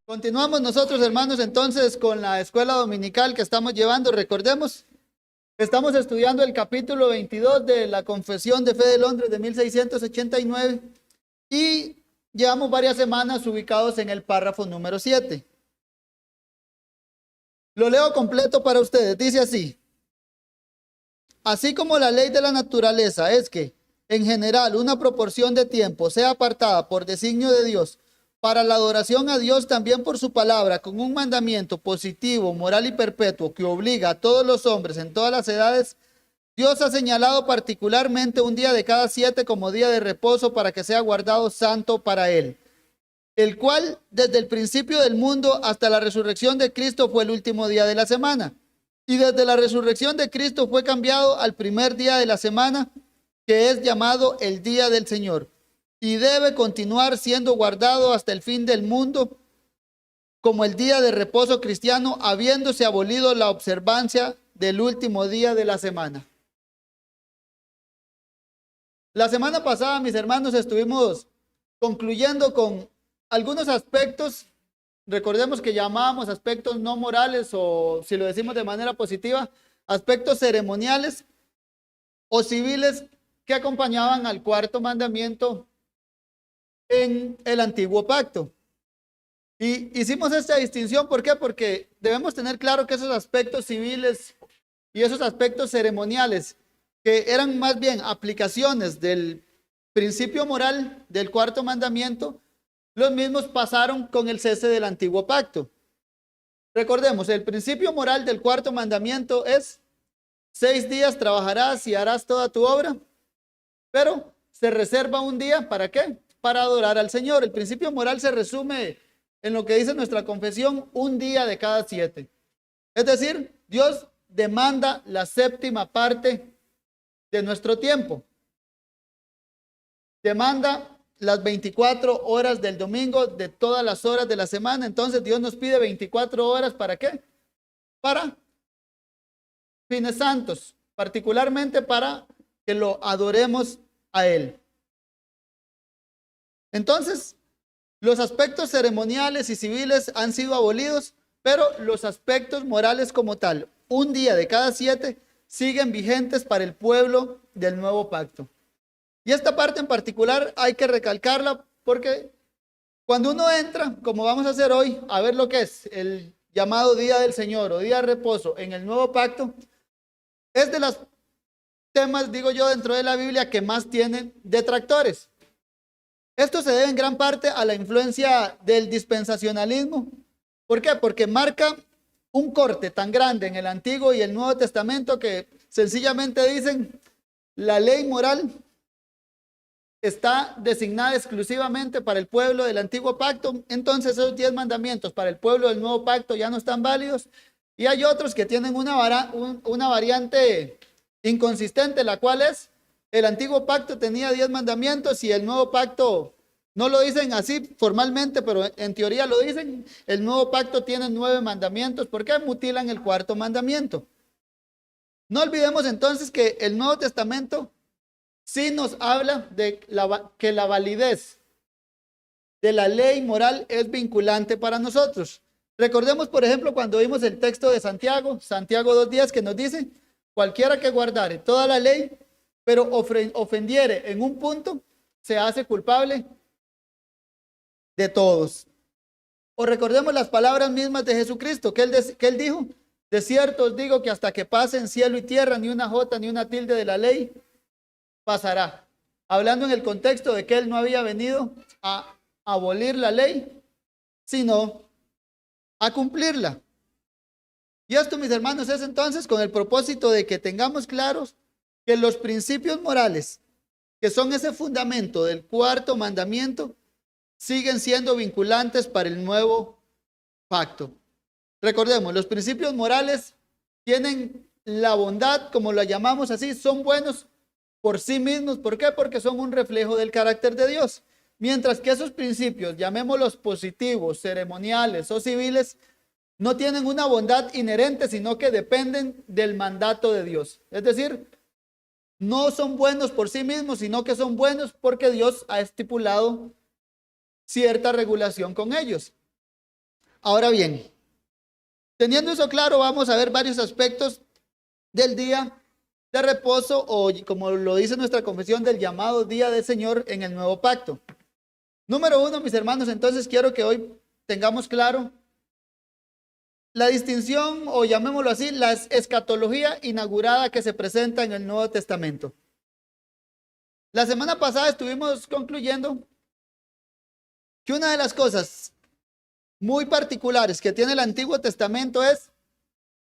Continuamos nosotros, hermanos, entonces con la escuela dominical que estamos llevando. Recordemos, estamos estudiando el capítulo 22 de la Confesión de Fe de Londres de 1689 y llevamos varias semanas ubicados en el párrafo número 7. Lo leo completo para ustedes. Dice así: así como la ley de la naturaleza es que, en general, una proporción de tiempo sea apartada por designio de Dios para la adoración a Dios, también por su palabra, con un mandamiento positivo, moral y perpetuo que obliga a todos los hombres en todas las edades, Dios ha señalado particularmente un día de cada 7 como día de reposo para que sea guardado santo para él, el cual desde el principio del mundo hasta la resurrección de Cristo fue el último día de la semana. Y desde la resurrección de Cristo fue cambiado al primer día de la semana, que es llamado el día del Señor, y debe continuar siendo guardado hasta el fin del mundo como el día de reposo cristiano, habiéndose abolido la observancia del último día de la semana. La semana pasada, mis hermanos, estuvimos concluyendo con algunos aspectos. Recordemos que llamábamos aspectos no morales, o si lo decimos de manera positiva, aspectos ceremoniales o civiles que acompañaban al cuarto mandamiento en el antiguo pacto. Y hicimos esta distinción, ¿por qué? Porque debemos tener claro que esos aspectos civiles y esos aspectos ceremoniales, que eran más bien aplicaciones del principio moral del cuarto mandamiento, los mismos pasaron con el cese del antiguo pacto. Recordemos, el principio moral del cuarto mandamiento es: 6 días trabajarás y harás toda tu obra, pero se reserva un día, ¿para qué? Para adorar al Señor. El principio moral se resume en lo que dice nuestra confesión: un día de cada 7. Es decir, Dios demanda la séptima parte de nuestro tiempo. Demanda las 24 horas del domingo, de todas las horas de la semana. Entonces Dios nos pide 24 horas, ¿para qué? Para fines santos, particularmente para que lo adoremos a Él. Entonces, los aspectos ceremoniales y civiles han sido abolidos, pero los aspectos morales como tal, un día de cada 7, siguen vigentes para el pueblo del nuevo pacto. Y esta parte en particular hay que recalcarla porque cuando uno entra, como vamos a hacer hoy, a ver lo que es el llamado día del Señor o día de reposo en el nuevo pacto, es de los temas, digo yo, dentro de la Biblia que más tienen detractores. Esto se debe en gran parte a la influencia del dispensacionalismo. ¿Por qué? Porque marca un corte tan grande en el Antiguo y el Nuevo Testamento que sencillamente dicen: la ley moral está designada exclusivamente para el pueblo del Antiguo Pacto, entonces esos 10 mandamientos para el pueblo del Nuevo Pacto ya no están válidos. Y hay otros que tienen una variante inconsistente, la cual es: el Antiguo Pacto tenía 10 mandamientos y el Nuevo Pacto, no lo dicen así formalmente, pero en teoría lo dicen, el Nuevo Pacto tiene 9 mandamientos. ¿Por qué mutilan el cuarto mandamiento? No olvidemos entonces que el Nuevo Testamento sí nos habla de que la validez de la ley moral es vinculante para nosotros. Recordemos, por ejemplo, cuando vimos el texto de Santiago 2:10, que nos dice: cualquiera que guardare toda la ley, pero ofendiere en un punto, se hace culpable de todos. O recordemos las palabras mismas de Jesucristo, que él dijo: de cierto os digo que hasta que pasen cielo y tierra, ni una jota ni una tilde de la ley pasará. Hablando en el contexto de que él no había venido a abolir la ley, sino a cumplirla. Y esto, mis hermanos, es entonces con el propósito de que tengamos claros que los principios morales, que son ese fundamento del cuarto mandamiento, siguen siendo vinculantes para el nuevo pacto. Recordemos, los principios morales tienen la bondad, como la llamamos así, son buenos por sí mismos. ¿Por qué? Porque son un reflejo del carácter de Dios. Mientras que esos principios, llamémoslos positivos, ceremoniales o civiles, no tienen una bondad inherente, sino que dependen del mandato de Dios. Es decir, no son buenos por sí mismos, sino que son buenos porque Dios ha estipulado cierta regulación con ellos. Ahora bien, teniendo eso claro, vamos a ver varios aspectos del día de reposo o, como lo dice nuestra confesión, del llamado día del Señor en el nuevo pacto. Número uno, mis hermanos, entonces quiero que hoy tengamos claro la distinción, o llamémoslo así, la escatología inaugurada que se presenta en el Nuevo Testamento. La semana pasada estuvimos concluyendo que una de las cosas muy particulares que tiene el Antiguo Testamento es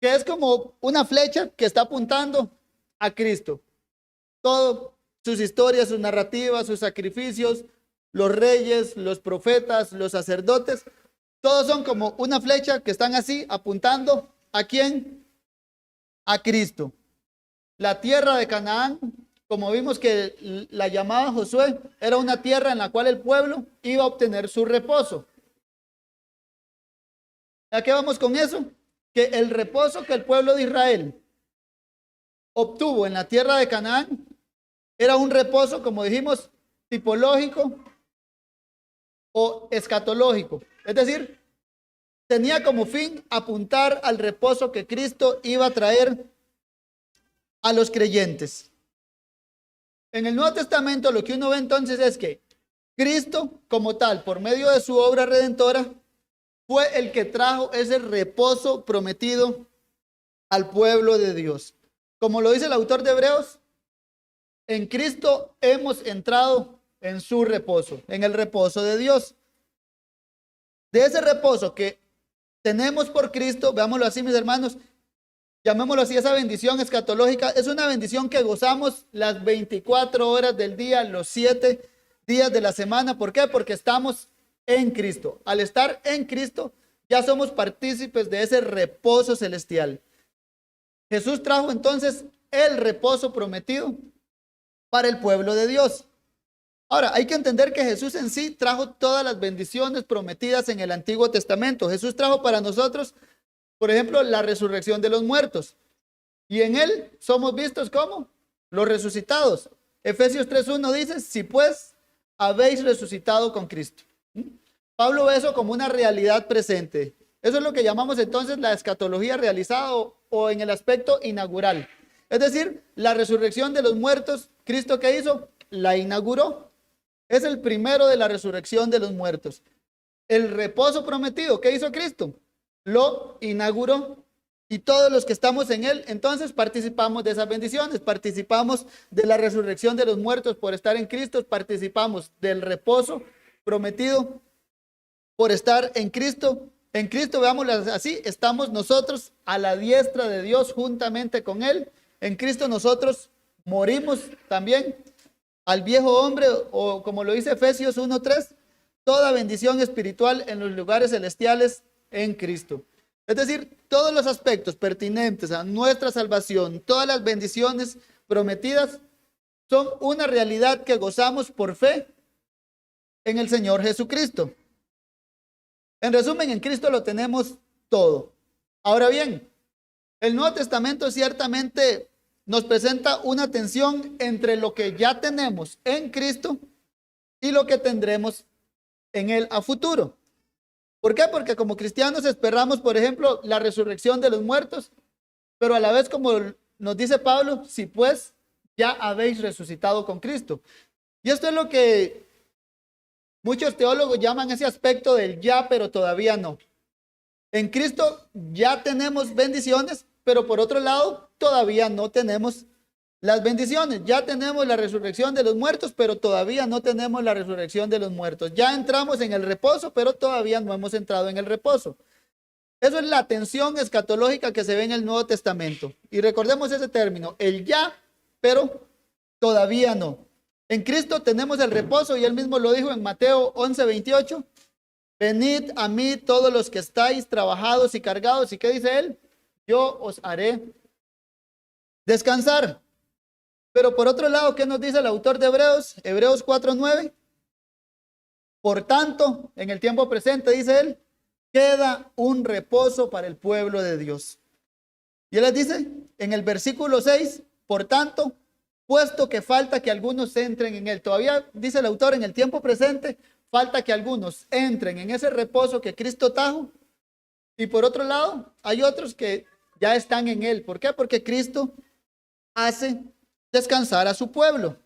que es como una flecha que está apuntando a Cristo. Todo, sus historias, sus narrativas, sus sacrificios, los reyes, los profetas, los sacerdotes, todos son como una flecha que están así apuntando ¿a quién? A Cristo. La tierra de Canaán, como vimos que la llamaba Josué, era una tierra en la cual el pueblo iba a obtener su reposo. ¿A qué vamos con eso? Que el reposo que el pueblo de Israel obtuvo en la tierra de Canaán era un reposo, como dijimos, tipológico o escatológico. Es decir, tenía como fin apuntar al reposo que Cristo iba a traer a los creyentes. En el Nuevo Testamento lo que uno ve entonces es que Cristo como tal, por medio de su obra redentora, fue el que trajo ese reposo prometido al pueblo de Dios. Como lo dice el autor de Hebreos, en Cristo hemos entrado en su reposo, en el reposo de Dios. De ese reposo que tenemos por Cristo, veámoslo así, mis hermanos, llamémoslo así, esa bendición escatológica, es una bendición que gozamos las 24 horas del día, los 7 días de la semana. ¿Por qué? Porque estamos en Cristo. Al estar en Cristo, ya somos partícipes de ese reposo celestial. Jesús trajo entonces el reposo prometido para el pueblo de Dios. Ahora, hay que entender que Jesús en sí trajo todas las bendiciones prometidas en el Antiguo Testamento. Jesús trajo para nosotros, por ejemplo, la resurrección de los muertos. Y en él somos vistos como los resucitados. Efesios 3:1 dice, si pues habéis resucitado con Cristo. Pablo ve eso como una realidad presente. Eso es lo que llamamos entonces la escatología realizada o en el aspecto inaugural. Es decir, la resurrección de los muertos, ¿Cristo qué hizo? La inauguró. Es el primero de la resurrección de los muertos. El reposo prometido, ¿qué hizo Cristo? Lo inauguró. Y todos los que estamos en él, entonces participamos de esas bendiciones, participamos de la resurrección de los muertos por estar en Cristo, participamos del reposo prometido por estar en Cristo. En Cristo, veámoslo así, estamos nosotros a la diestra de Dios juntamente con él. En Cristo nosotros morimos también al viejo hombre, o como lo dice Efesios 1:3, toda bendición espiritual en los lugares celestiales en Cristo. Es decir, todos los aspectos pertinentes a nuestra salvación, todas las bendiciones prometidas, son una realidad que gozamos por fe en el Señor Jesucristo. En resumen, en Cristo lo tenemos todo. Ahora bien, el Nuevo Testamento ciertamente nos presenta una tensión entre lo que ya tenemos en Cristo y lo que tendremos en él a futuro. ¿Por qué? Porque como cristianos esperamos, por ejemplo, la resurrección de los muertos, pero a la vez, como nos dice Pablo, si pues ya habéis resucitado con Cristo. Y esto es lo que muchos teólogos llaman ese aspecto del ya, pero todavía no. En Cristo ya tenemos bendiciones, pero por otro lado, todavía no tenemos las bendiciones. Ya tenemos la resurrección de los muertos, pero todavía no tenemos la resurrección de los muertos. Ya entramos en el reposo, pero todavía no hemos entrado en el reposo. Eso es la tensión escatológica que se ve en el Nuevo Testamento. Y recordemos ese término, el ya, pero todavía no. En Cristo tenemos el reposo y él mismo lo dijo en Mateo 11:28. Venid a mí todos los que estáis trabajados y cargados. ¿Y qué dice él? Yo os haré descansar. Pero por otro lado, ¿qué nos dice el autor de Hebreos? Hebreos 4:9. Por tanto, en el tiempo presente, dice él, queda un reposo para el pueblo de Dios. Y él les dice en el versículo 6, por tanto, puesto que falta que algunos entren en él. Todavía, dice el autor, en el tiempo presente, falta que algunos entren en ese reposo que Cristo trajo. Y por otro lado, hay otros que ya están en él. ¿Por qué? Porque Cristo hace descansar a su pueblo.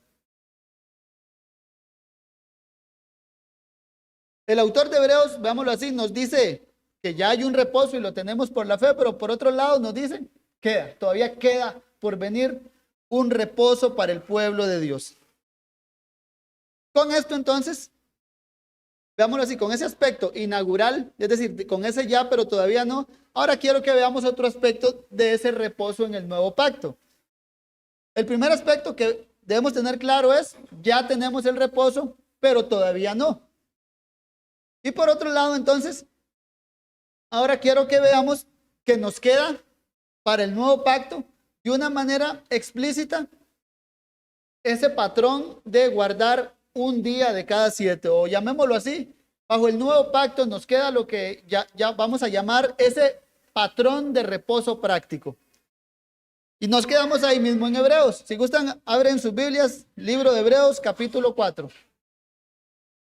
El autor de Hebreos, veámoslo así, nos dice que ya hay un reposo y lo tenemos por la fe, pero por otro lado nos dice, todavía queda por venir un reposo para el pueblo de Dios. Con esto entonces, veámoslo así, con ese aspecto inaugural, es decir, con ese ya, pero todavía no. Ahora quiero que veamos otro aspecto de ese reposo en el nuevo pacto. El primer aspecto que debemos tener claro es, ya tenemos el reposo, pero todavía no. Y por otro lado, entonces, ahora quiero que veamos que nos queda para el nuevo pacto de una manera explícita ese patrón de guardar un día de cada 7, o llamémoslo así, bajo el nuevo pacto nos queda lo que ya vamos a llamar ese patrón de reposo práctico. Y nos quedamos ahí mismo en Hebreos. Si gustan, abren sus Biblias, libro de Hebreos, capítulo 4.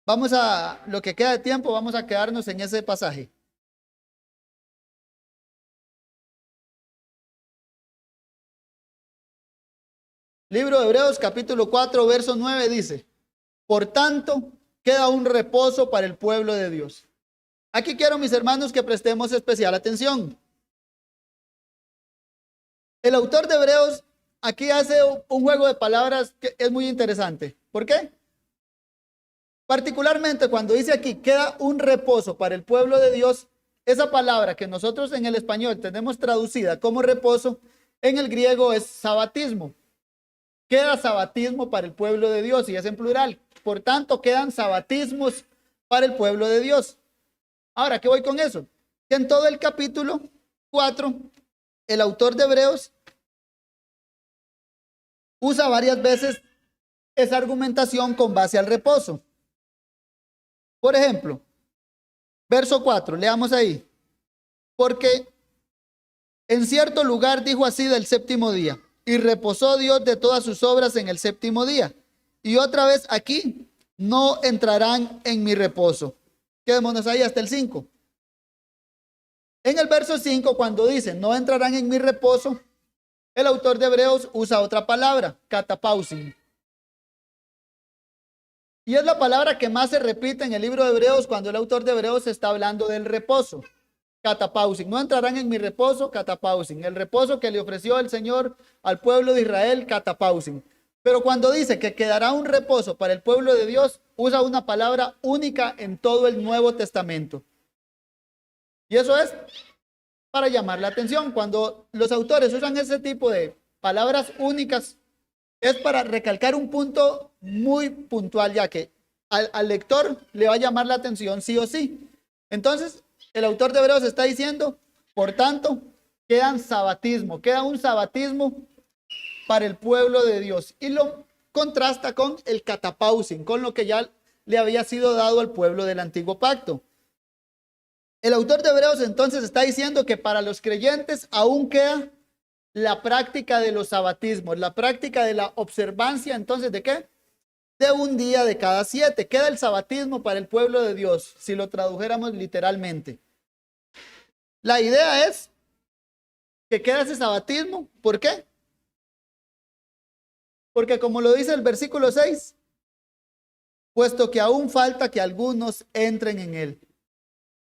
Vamos a, lo que queda de tiempo, vamos a quedarnos en ese pasaje. Libro de Hebreos, capítulo 4, verso 9 dice: por tanto, queda un reposo para el pueblo de Dios. Aquí quiero, mis hermanos, que prestemos especial atención. El autor de Hebreos aquí hace un juego de palabras que es muy interesante. ¿Por qué? Particularmente cuando dice aquí, queda un reposo para el pueblo de Dios, esa palabra que nosotros en el español tenemos traducida como reposo, en el griego es sabatismo. Queda sabatismo para el pueblo de Dios y es en plural. Por tanto, quedan sabatismos para el pueblo de Dios. Ahora, ¿qué voy con eso? Que en todo el capítulo 4, el autor de Hebreos usa varias veces esa argumentación con base al reposo. Por ejemplo, verso 4, leamos ahí. Porque en cierto lugar dijo así del séptimo día, y reposó Dios de todas sus obras en el séptimo día. Y otra vez aquí, no entrarán en mi reposo. Quedémonos ahí hasta el 5. En el verso 5, cuando dice, no entrarán en mi reposo, el autor de Hebreos usa otra palabra, catapausin. Y es la palabra que más se repite en el libro de Hebreos cuando el autor de Hebreos está hablando del reposo. Catapausin. No entrarán en mi reposo, catapausin. El reposo que le ofreció el Señor al pueblo de Israel, catapausin. Pero cuando dice que quedará un reposo para el pueblo de Dios, usa una palabra única en todo el Nuevo Testamento. Y eso es para llamar la atención. Cuando los autores usan ese tipo de palabras únicas, es para recalcar un punto muy puntual, ya que al lector le va a llamar la atención sí o sí. Entonces, el autor de Hebreos está diciendo, por tanto, queda un sabatismo para el pueblo de Dios. Y lo contrasta con el catapausin, con lo que ya le había sido dado al pueblo del antiguo pacto. El autor de Hebreos entonces está diciendo que para los creyentes aún queda la práctica de los sabatismos, la práctica de la observancia, entonces, ¿de qué? De un día de cada 7. Queda el sabatismo para el pueblo de Dios, si lo tradujéramos literalmente. La idea es que queda ese sabatismo. ¿Por qué? Porque como lo dice el versículo 6, puesto que aún falta que algunos entren en él.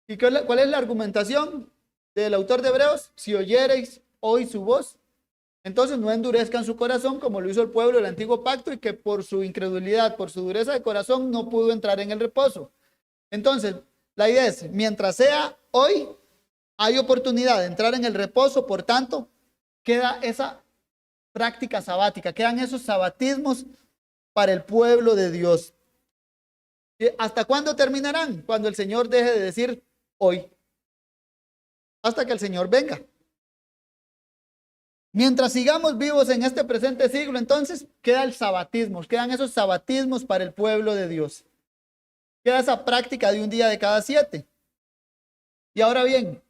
¿Y cuál es la argumentación del autor de Hebreos? Si oyereis hoy su voz, entonces no endurezcan su corazón como lo hizo el pueblo del antiguo pacto y que por su incredulidad, por su dureza de corazón no pudo entrar en el reposo. Entonces, la idea es, mientras sea hoy, hay oportunidad de entrar en el reposo, por tanto, queda esa práctica sabática, quedan esos sabatismos para el pueblo de Dios. ¿Hasta cuándo terminarán? Cuando el Señor deje de decir hoy, hasta que el Señor venga. Mientras sigamos vivos en este presente siglo, entonces queda el sabatismo, quedan esos sabatismos para el pueblo de Dios. Queda esa práctica de un día de cada 7. Y ahora bien,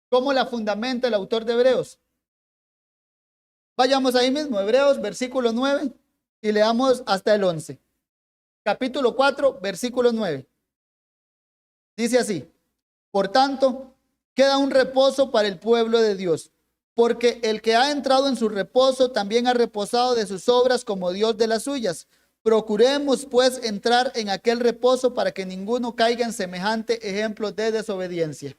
¿cómo la fundamenta el autor de Hebreos? Vayamos ahí mismo, Hebreos, versículo 9, y leamos hasta el 11. Capítulo 4, versículo 9. Dice así, por tanto, queda un reposo para el pueblo de Dios. Porque el que ha entrado en su reposo también ha reposado de sus obras como Dios de las suyas. Procuremos pues entrar en aquel reposo para que ninguno caiga en semejante ejemplo de desobediencia.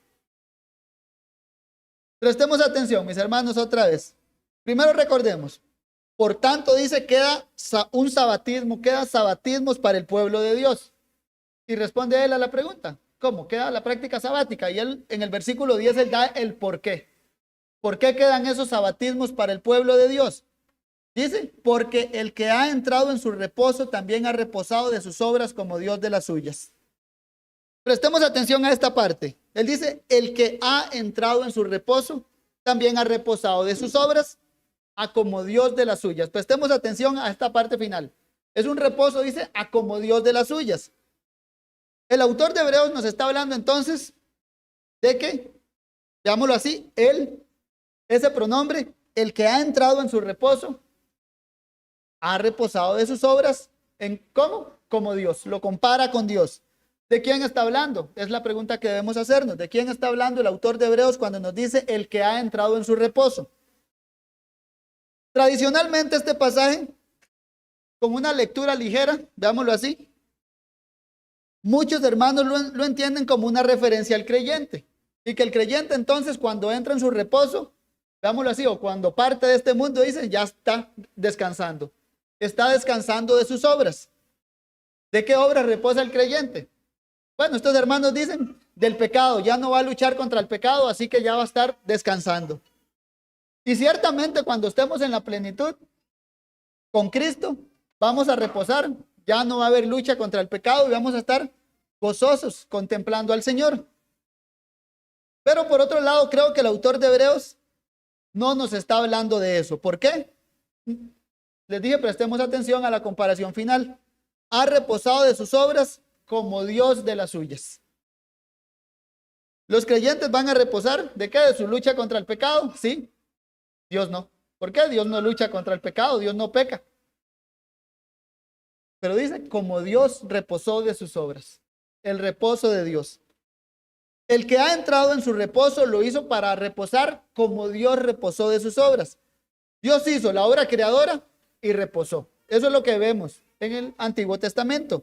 Prestemos atención, mis hermanos, otra vez. Primero recordemos. Por tanto, dice, queda un sabatismo, queda sabatismos para el pueblo de Dios. Y responde él a la pregunta, ¿cómo? Queda la práctica sabática. Y él, en el versículo 10, él da el por qué. ¿Por qué quedan esos sabatismos para el pueblo de Dios? Dice, porque el que ha entrado en su reposo también ha reposado de sus obras como Dios de las suyas. Prestemos atención a esta parte. Él dice, el que ha entrado en su reposo también ha reposado de sus obras a como Dios de las suyas. Prestemos atención a esta parte final. Es un reposo, dice, a como Dios de las suyas. El autor de Hebreos nos está hablando entonces de que, llamémoslo así, él, ese pronombre, el que ha entrado en su reposo, ha reposado de sus obras, ¿en cómo? Como Dios, lo compara con Dios. ¿De quién está hablando? Es la pregunta que debemos hacernos. ¿De quién está hablando el autor de Hebreos cuando nos dice el que ha entrado en su reposo? Tradicionalmente este pasaje, con una lectura ligera, veámoslo así, muchos hermanos lo entienden como una referencia al creyente. Y que el creyente entonces cuando entra en su reposo, veámoslo así, o cuando parte de este mundo, dice, ya está descansando. Está descansando de sus obras. ¿De qué obras reposa el creyente? Bueno, estos hermanos dicen del pecado, ya no va a luchar contra el pecado, así que ya va a estar descansando. Y ciertamente cuando estemos en la plenitud con Cristo, vamos a reposar, ya no va a haber lucha contra el pecado y vamos a estar gozosos contemplando al Señor. Pero por otro lado, creo que el autor de Hebreos no nos está hablando de eso. ¿Por qué? Les dije, prestemos atención a la comparación final. Ha reposado de sus obras como Dios de las suyas. ¿Los creyentes van a reposar de qué? ¿De su lucha contra el pecado? Sí. Dios no. ¿Por qué? Dios no lucha contra el pecado, Dios no peca. Pero dice, como Dios reposó de sus obras. El reposo de Dios. El que ha entrado en su reposo lo hizo para reposar como Dios reposó de sus obras. Dios hizo la obra creadora y reposó. Eso es lo que vemos en el Antiguo Testamento.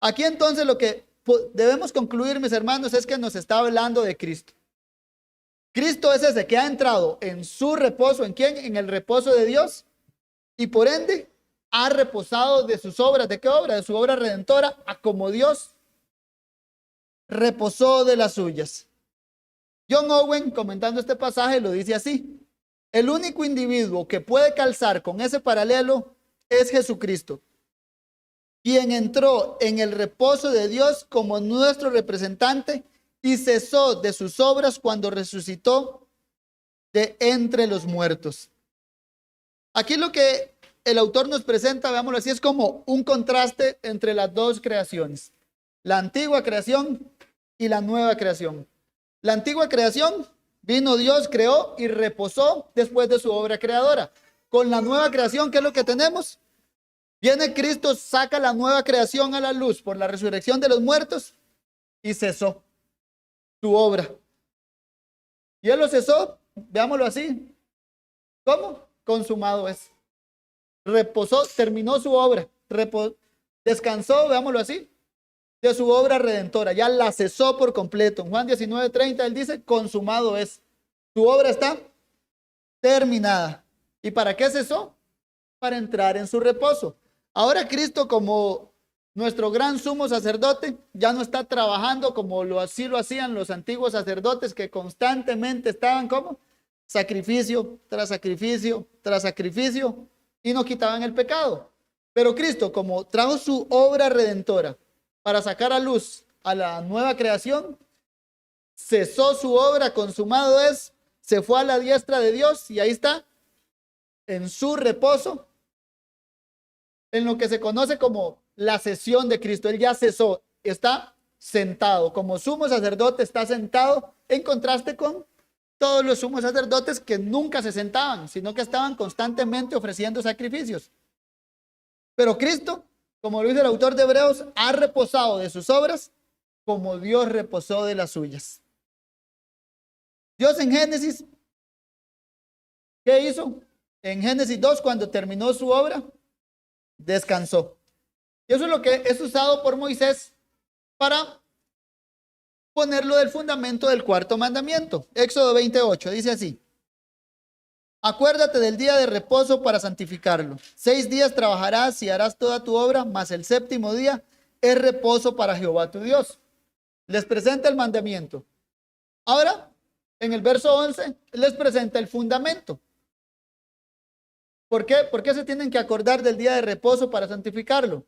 Aquí entonces lo que debemos concluir, mis hermanos, es que nos está hablando de Cristo. Cristo es ese que ha entrado en su reposo. ¿En quién? En el reposo de Dios. Y por ende ha reposado de sus obras. ¿De qué obra? De su obra redentora, a como Dios reposó de las suyas. John Owen, comentando este pasaje, lo dice así: el único individuo que puede calzar con ese paralelo es Jesucristo, quien entró en el reposo de Dios como nuestro representante y cesó de sus obras cuando resucitó de entre los muertos. Aquí lo que el autor nos presenta, veámoslo así, es como un contraste entre las dos creaciones, la antigua creación y la nueva creación. La antigua creación, vino Dios, creó y reposó después de su obra creadora. Con la nueva creación, ¿qué es lo que tenemos? Viene Cristo, saca la nueva creación a la luz por la resurrección de los muertos y cesó su obra. Y él lo cesó, veámoslo así. ¿Cómo? Consumado es. Reposó, terminó su obra, descansó, veámoslo así, de su obra redentora, ya la cesó por completo. En Juan 19:30 él dice, consumado es. Su obra está terminada. ¿Y para qué cesó? Para entrar en su reposo. Ahora Cristo, como nuestro gran sumo sacerdote, ya no está trabajando como así lo hacían los antiguos sacerdotes, que constantemente estaban como sacrificio tras sacrificio tras sacrificio y no quitaban el pecado. Pero Cristo, como trajo su obra redentora para sacar a luz a la nueva creación, cesó su obra, consumado es, se fue a la diestra de Dios y ahí está, en su reposo, en lo que se conoce como la cesión de Cristo. Él ya cesó, está sentado, como sumo sacerdote está sentado, en contraste con todos los sumos sacerdotes que nunca se sentaban, sino que estaban constantemente ofreciendo sacrificios. Pero Cristo, como lo dice el autor de Hebreos, ha reposado de sus obras como Dios reposó de las suyas. Dios en Génesis, ¿qué hizo? En Génesis 2, cuando terminó su obra, descansó. Y eso es lo que es usado por Moisés para ponerlo del fundamento del cuarto mandamiento. Éxodo 28 dice así: acuérdate del día de reposo para santificarlo. 6 días trabajarás y harás toda tu obra, mas el séptimo día es reposo para Jehová tu Dios. Les presenta el mandamiento. Ahora, en el verso 11, les presenta el fundamento. ¿Por qué? ¿Por qué se tienen que acordar del día de reposo para santificarlo?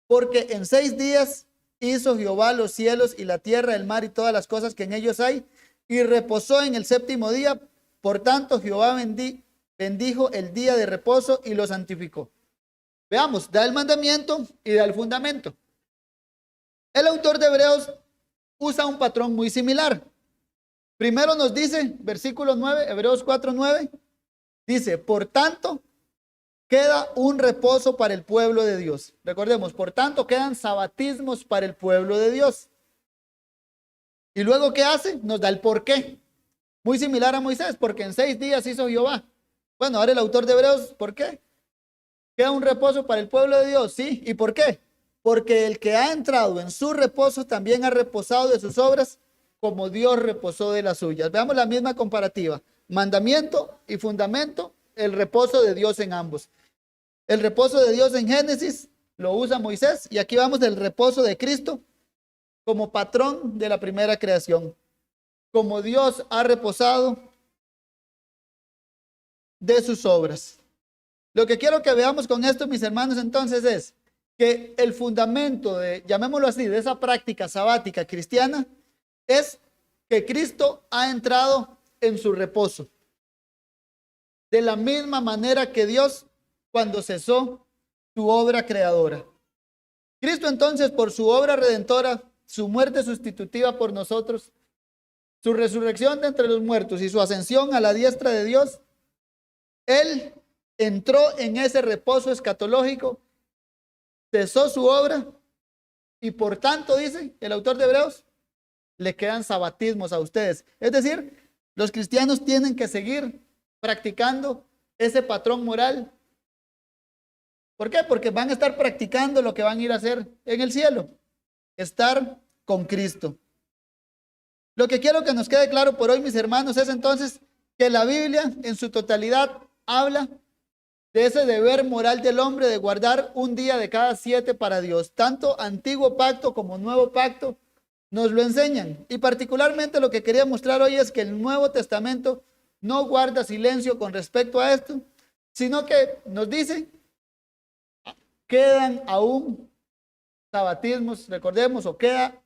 Porque en 6 días hizo Jehová los cielos y la tierra, el mar y todas las cosas que en ellos hay, y reposó en el séptimo día. Por tanto, Jehová bendijo el día de reposo y lo santificó. Veamos, da el mandamiento y da el fundamento. El autor de Hebreos usa un patrón muy similar. Primero nos dice, versículo 9, Hebreos 4:9, dice, por tanto, queda un reposo para el pueblo de Dios. Recordemos, por tanto, quedan sabatismos para el pueblo de Dios. Y luego, ¿qué hace? Nos da el porqué. Muy similar a Moisés, porque en 6 días hizo Jehová. Bueno, ahora el autor de Hebreos, ¿por qué? Queda un reposo para el pueblo de Dios, sí. ¿Y por qué? Porque el que ha entrado en su reposo también ha reposado de sus obras, como Dios reposó de las suyas. Veamos la misma comparativa. Mandamiento y fundamento, el reposo de Dios en ambos. El reposo de Dios en Génesis lo usa Moisés, y aquí vamos del reposo de Cristo como patrón de la primera creación. Como Dios ha reposado de sus obras. Lo que quiero que veamos con esto, mis hermanos, entonces es que el fundamento de, llamémoslo así, de esa práctica sabática cristiana es que Cristo ha entrado en su reposo. De la misma manera que Dios cuando cesó su obra creadora. Cristo entonces, por su obra redentora, su muerte sustitutiva por nosotros, su resurrección de entre los muertos y su ascensión a la diestra de Dios, Él entró en ese reposo escatológico, cesó su obra y por tanto, dice el autor de Hebreos, le quedan sabatismos a ustedes. Es decir, los cristianos tienen que seguir practicando ese patrón moral. ¿Por qué? Porque van a estar practicando lo que van a ir a hacer en el cielo, estar con Cristo. Lo que quiero que nos quede claro por hoy, mis hermanos, es entonces que la Biblia en su totalidad habla de ese deber moral del hombre de guardar un día de cada 7 para Dios. Tanto antiguo pacto como nuevo pacto nos lo enseñan. Y particularmente lo que quería mostrar hoy es que el Nuevo Testamento no guarda silencio con respecto a esto, sino que nos dice, quedan aún sabatismos, recordemos, o queda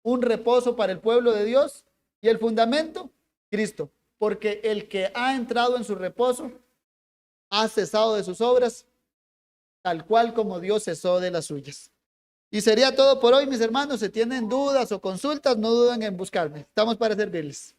un reposo para el pueblo de Dios, y el fundamento, Cristo, porque el que ha entrado en su reposo ha cesado de sus obras, tal cual como Dios cesó de las suyas. Y sería todo por hoy, mis hermanos. Si tienen dudas o consultas, no duden en buscarme. Estamos para servirles.